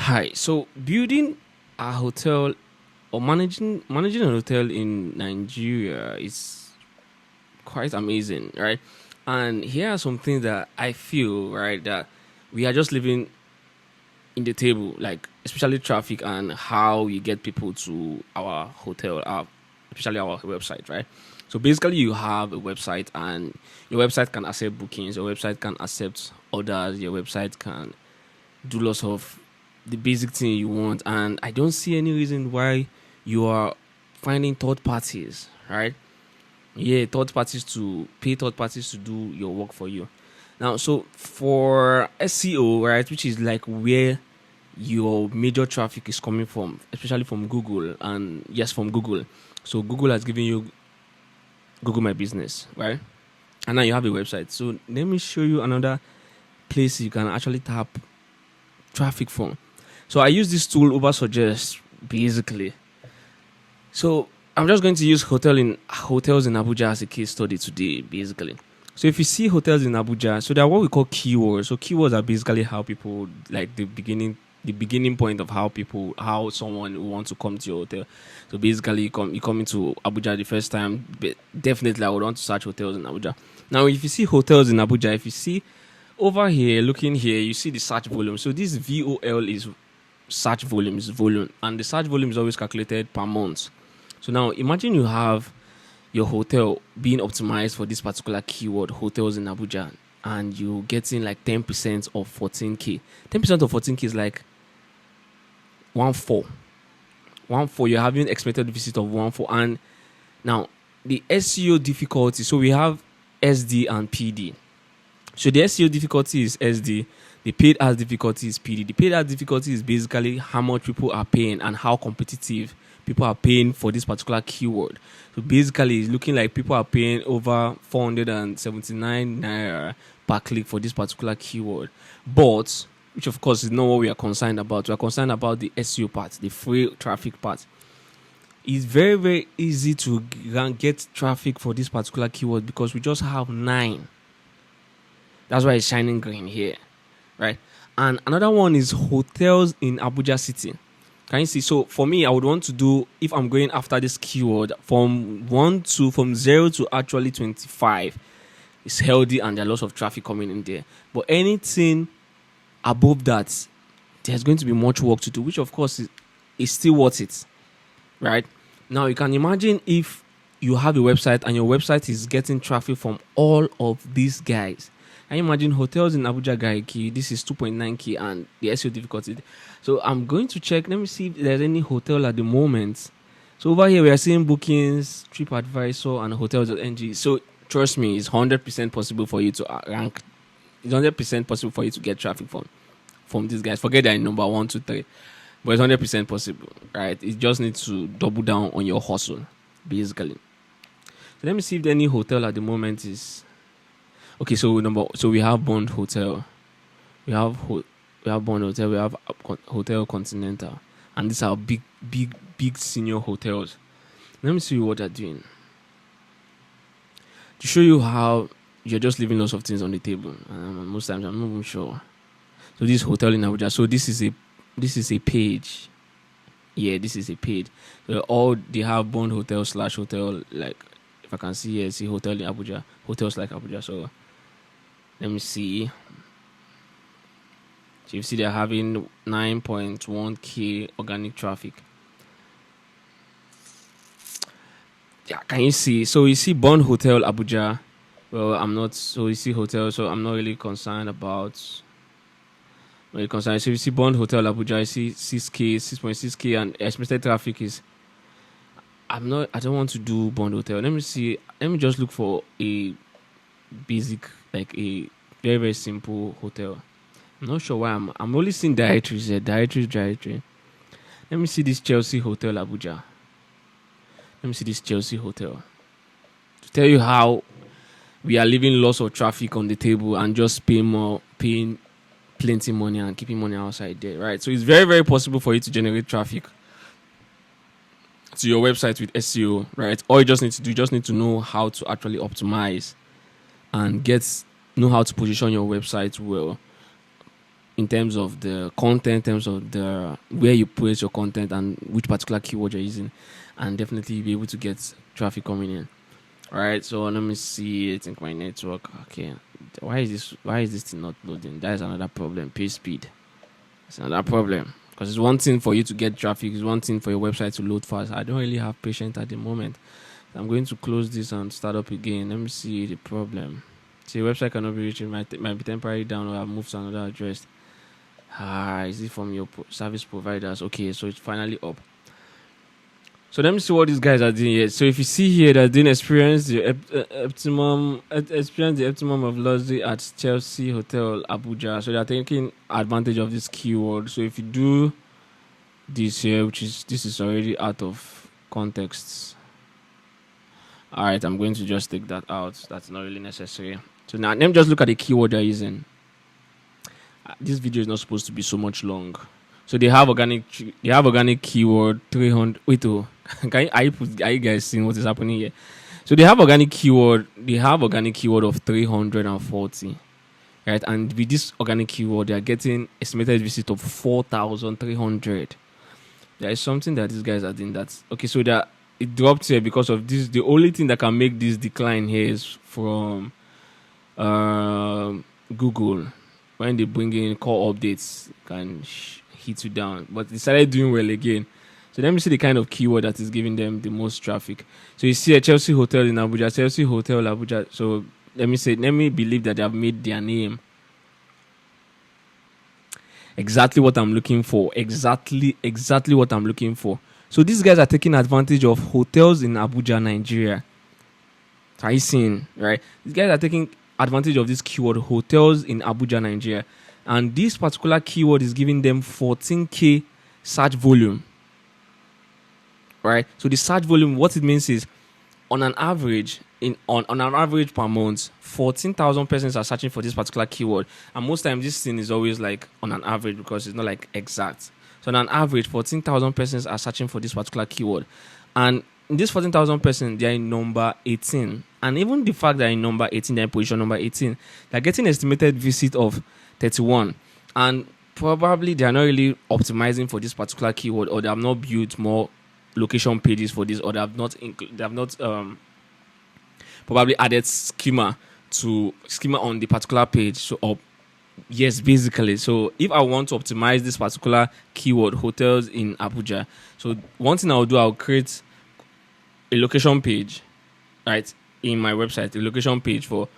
Hi. So building a hotel or managing a hotel in Nigeria is quite amazing, right? And here are some things that I feel, right, that we are just living in the table, like especially traffic and how we get people to our hotel, especially our website, right? So basically, you have a website, and your website can accept bookings, your website can accept orders, your website can do lots of the basic thing you want, and I don't see any reason why you are finding third parties, right? Yeah, third parties to pay third parties to do your work for you. Now, so for SEO, right, which is like where your major traffic is coming from, especially from Google, and yes, from Google. So Google has given you Google My Business, right? And now you have a website. So let me show you another place you can actually tap traffic from. So I use this tool Suggest basically. So I'm just going to use hotels in Abuja as a case study today, basically. So if you see hotels in Abuja, so they're what we call keywords. So keywords are basically how people, like the beginning point of how someone wants to come to your hotel. So basically, you come into Abuja the first time, but definitely I would want to search hotels in Abuja. Now, if you see hotels in Abuja, if you see over here, looking here, you see the search volume. So this VOL is search volume, and the search volume is always calculated per month. So now imagine you have your hotel being optimized for this particular keyword, hotels in Abuja, and you're getting like 10% of 14K. 10% of 14K is like 1.4. 1.4, you're having expected visit of 1.4. And now the SEO difficulty, so we have SD and PD. So the SEO difficulty is SD, the paid ads difficulty is PD. The paid ads difficulty is basically how much people are paying and how competitive people are paying for this particular keyword. So basically, it's looking like people are paying over 479 naira per click for this particular keyword. But, which of course is not what we are concerned about. We are concerned about the SEO part, the free traffic part. It's very, very easy to get traffic for this particular keyword because we just have 9. That's why it's shining green here, right? And another one is hotels in Abuja City. Can you see? So for me, I would want to do, if I'm going after this keyword, from 0 to actually 25, it's healthy and there are lots of traffic coming in there. But anything above that, there's going to be much work to do, which of course is still worth it, right? Now you can imagine if you have a website and your website is getting traffic from all of these guys. I imagine hotels in Abuja Gaiki, this is 2.9K and the SEO difficulty. So I'm going to check. Let me see if there's any hotel at the moment. So over here we are seeing bookings, TripAdvisor, and hotels.ng. So trust me, it's 100% possible for you to rank. It's 100% possible for you to get traffic from these guys. Forget that number 1, 2, 3. But it's 100% possible, right? It just needs to double down on your hustle, basically. So let me see if any hotel at the moment is... Okay, so we have Bond Hotel, we have Bond Hotel, we have Hotel Continental, and these are big senior hotels. Let me see what they're doing to show you how you're just leaving lots of things on the table. Most times I'm not even sure. So this hotel in Abuja. So this is a page. Yeah, this is a page. So all they have Bond Hotel / hotel, like if I can see here, see hotel in Abuja, hotels like Abuja. So let me see. So you see they're having 9.1K organic traffic. Yeah, can you see? So you see Bond Hotel Abuja. Well, I'm not. So you see hotel. So I'm not really concerned about. So you see Bond Hotel Abuja. You see 6K, 6.6K, and expected traffic is. I don't want to do Bond Hotel. Let me see. Let me just look for a basic, like a very, very simple hotel. I'm not sure why I'm only seeing directories here. Directory. Let me see this Chelsea Hotel Abuja. Let me see this Chelsea Hotel. To tell you how we are leaving lots of traffic on the table and just paying plenty money and keeping money outside there, right? So it's very, very possible for you to generate traffic to your website with SEO, right? All you just need to know how to actually optimize and know how to position your website well. in terms of the content, in terms of the where you place your content and which particular keyword you're using, and definitely be able to get traffic coming in. All right, so let me see. I think my network. Okay, why is this thing not loading? That is another problem. Page speed. It's another problem, because it's one thing for you to get traffic. It's one thing for your website to load fast. I don't really have patience at the moment. I'm going to close this and start up again. Let me see the problem. See, the website cannot be reached. It might be temporarily down, or I've moved to another address. Is it from your service providers? Okay, so it's finally up. So let me see what these guys are doing here. So if you see here, they didn't experience the optimum of luxury at Chelsea Hotel Abuja. So they are taking advantage of this keyword. So if you do this here, this is already out of context. All right, I'm going to just take that out. That's not really necessary. So now let me just look at the keyword they're using. This video is not supposed to be so much long. So they have organic keyword 300. Wait, are you guys seeing what is happening here? So they have organic keyword of 340, right? And with this organic keyword, they are getting estimated visit of 4,300. There is something that these guys are doing. That's okay. So it dropped here because of this. The only thing that can make this decline here is from Google. When they bring in core updates, can hit you down, but they started doing well again. So let me see the kind of keyword that is giving them the most traffic. So you see a Chelsea Hotel in Abuja, Chelsea Hotel Abuja. So let me believe that they have made their name exactly what I'm looking for. Exactly what I'm looking for. So these guys are taking advantage of hotels in Abuja, Nigeria. Are you seeing, right? These guys are taking advantage of this keyword, hotels in Abuja, Nigeria. And this particular keyword is giving them 14K search volume. Right? So the search volume, what it means is on an average per month, 14,000 persons are searching for this particular keyword. And most times this thing is always like on an average, because it's not like exact. So on an average, 14,000 persons are searching for this particular keyword. And in this 14,000 persons, they are in number 18. And even the fact that in number 18, they're in position number 18, they're getting estimated visit of 31. And probably they are not really optimizing for this particular keyword, or they have not built more location pages for this, or they have not probably added schema on the particular page. So yes, basically. So if I want to optimize this particular keyword, hotels in Abuja, so one thing I'll create a location page, right, in my website, a location page for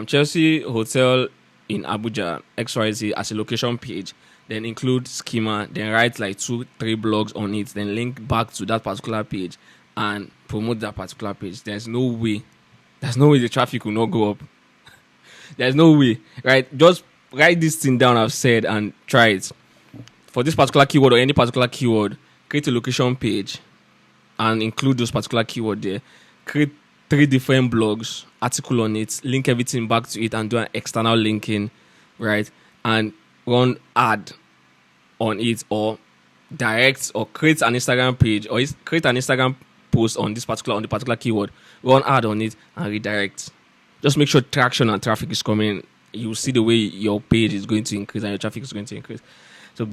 Chelsea Hotel in Abuja XYZ as a location page, then include schema, then write like 2-3 blogs on it, then link back to that particular page and promote that particular page. There's no way the traffic will not go up. There's no way, right? Just write this thing down I've said and try it. For this particular keyword or any particular keyword, create a location page and include those particular keyword there. Create 3 different blogs, article on it, link everything back to it, and do an external linking, right? And run ad on it, or direct, or create an Instagram page, or create an Instagram post on the particular keyword, run ad on it, and redirect. Just make sure traction and traffic is coming. You'll see the way your page is going to increase and your traffic is going to increase. So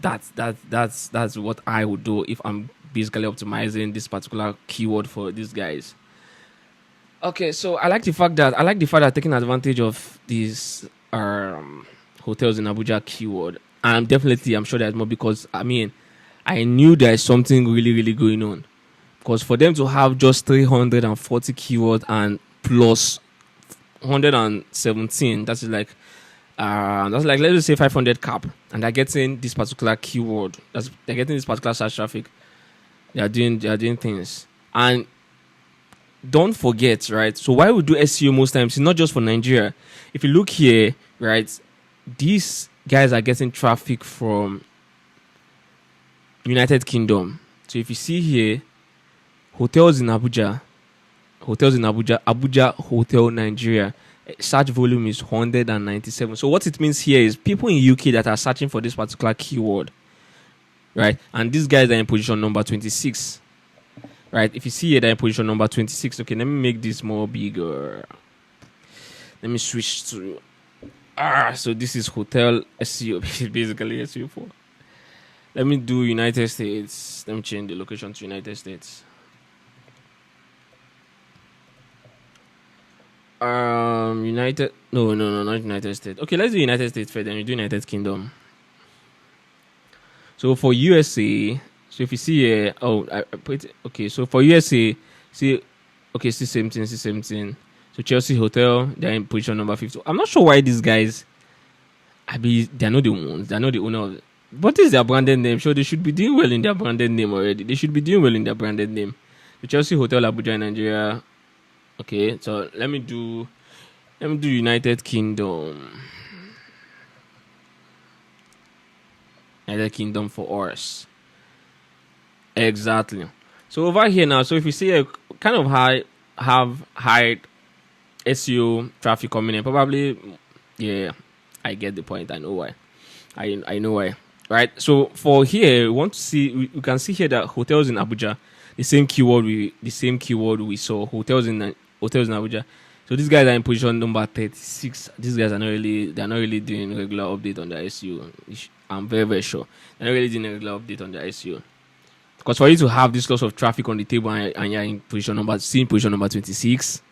that's what I would do if I'm basically optimizing this particular keyword for these guys. Okay, so I like the fact that taking advantage of these hotels in Abuja keyword. And I'm sure there's more, because I knew there's something really, really going on. Because for them to have just 340 keywords and plus 117, that's like let's just say 500 cap, and they're getting this particular keyword. They're getting this particular search traffic. They are doing things. And don't forget, right? So why we do SEO most times, it's not just for Nigeria. If you look here, right, these guys are getting traffic from United Kingdom. So if you see here, hotels in Abuja, Abuja Hotel Nigeria, search volume is 197. So what it means here is people in UK that are searching for this particular keyword, right? And these guys are in position number 26. Right, if you see here, they're in position number 26. Okay, let me make this more bigger. Let me switch to So this is hotel SEO, basically SEO for. Let me do United States. Let me change the location to United States. United. No, not United States. Okay, let's do United States first. Then we do United Kingdom. So for USA, so if you see here, I put it, okay. So for USA, see, okay, see same thing. So Chelsea Hotel, they're in position number 50. I'm not sure why these guys. They're not the ones. They're not the owner of it. What is their branded name? Sure, they should be doing well in their branded name already. They should be doing well in their branded name. The Chelsea Hotel Abuja in Nigeria. Okay, so let me do United Kingdom. United Kingdom for us. Exactly. So over here now, so if you see a kind of high SEO traffic coming in, probably, yeah, I get the point. I know why. I know why. Right. So for here, we want to see. We can see here that hotels in Abuja, the same keyword we saw. Hotels in Abuja. So these guys are in position number 36. These guys are not really doing regular update on their SEO. I'm very, very sure they're not really doing a regular update on their SEO. Because for you to have this loss of traffic on the table and you're in position number 26,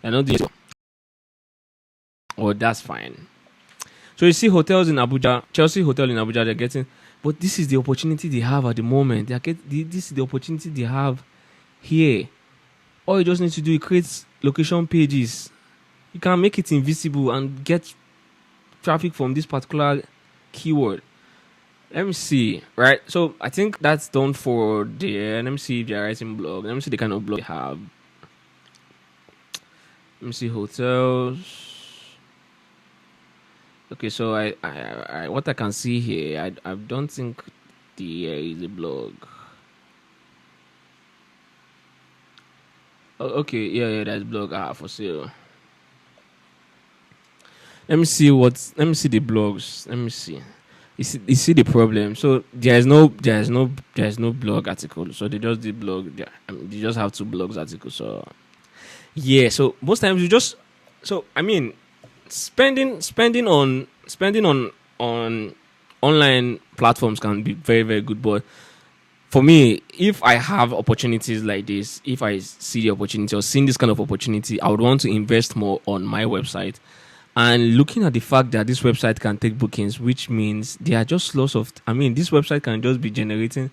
you're not doing. Oh, that's fine. So you see hotels in Abuja, Chelsea Hotel in Abuja, they're getting, but this is the opportunity they have at the moment. This is the opportunity they have here. All you just need to do is create location pages. You can make it invisible and get traffic from this particular keyword. Let me see, right? So I think that's done for there. Let me see if they're writing blog. Let me see the kind of blog they have. Let me see hotels. Okay, so I what I can see here, I don't think there is a blog. Oh, okay, yeah, there's blog for sale. Let me see the blogs. Let me see. You see the problem. So there's no blog article. So they just did blog. They just have 2 blogs articles. So yeah. So most times you just. So I mean, spending on online platforms can be very, very good. But for me, if I have opportunities like this, if I see the opportunity or seeing this kind of opportunity, I would want to invest more on my website. And looking at the fact that this website can take bookings, which means there are just lots of. I mean, this website can just be generating.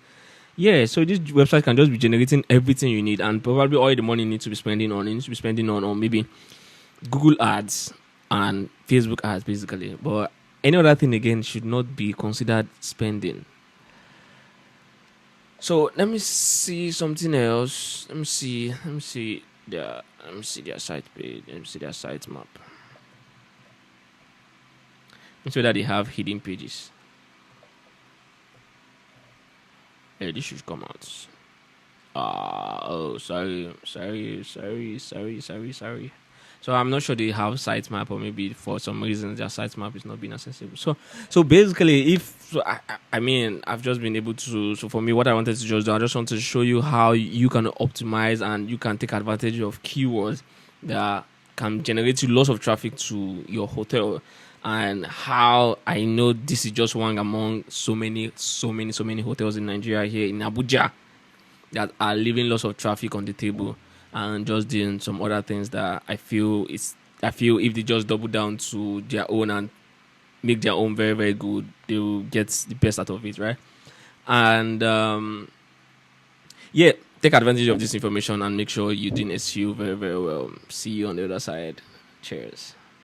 Yeah, so this website can just be generating everything you need, and probably all the money you need to be spending on. You need to be spending on maybe Google ads and Facebook ads, basically. But any other thing again should not be considered spending. So let me see something else. Let me see their site page. Let me see their site map. So that they have hidden pages. Hey, this should come out. Sorry. So I'm not sure they have sitemap, or maybe for some reason their sitemap is not being accessible. So basically, I mean, I've just been able to. So for me, what I wanted to just do, I just wanted to show you how you can optimize and you can take advantage of keywords that can generate you lots of traffic to your hotel. And how I know this is just one among so many hotels in Nigeria, here in Abuja, that are leaving lots of traffic on the table and just doing some other things that I feel if they just double down to their own and make their own very, very good, they will get the best out of it, right? And yeah, take advantage of this information and make sure you're doing SEO very, very well. See you on the other side. Cheers.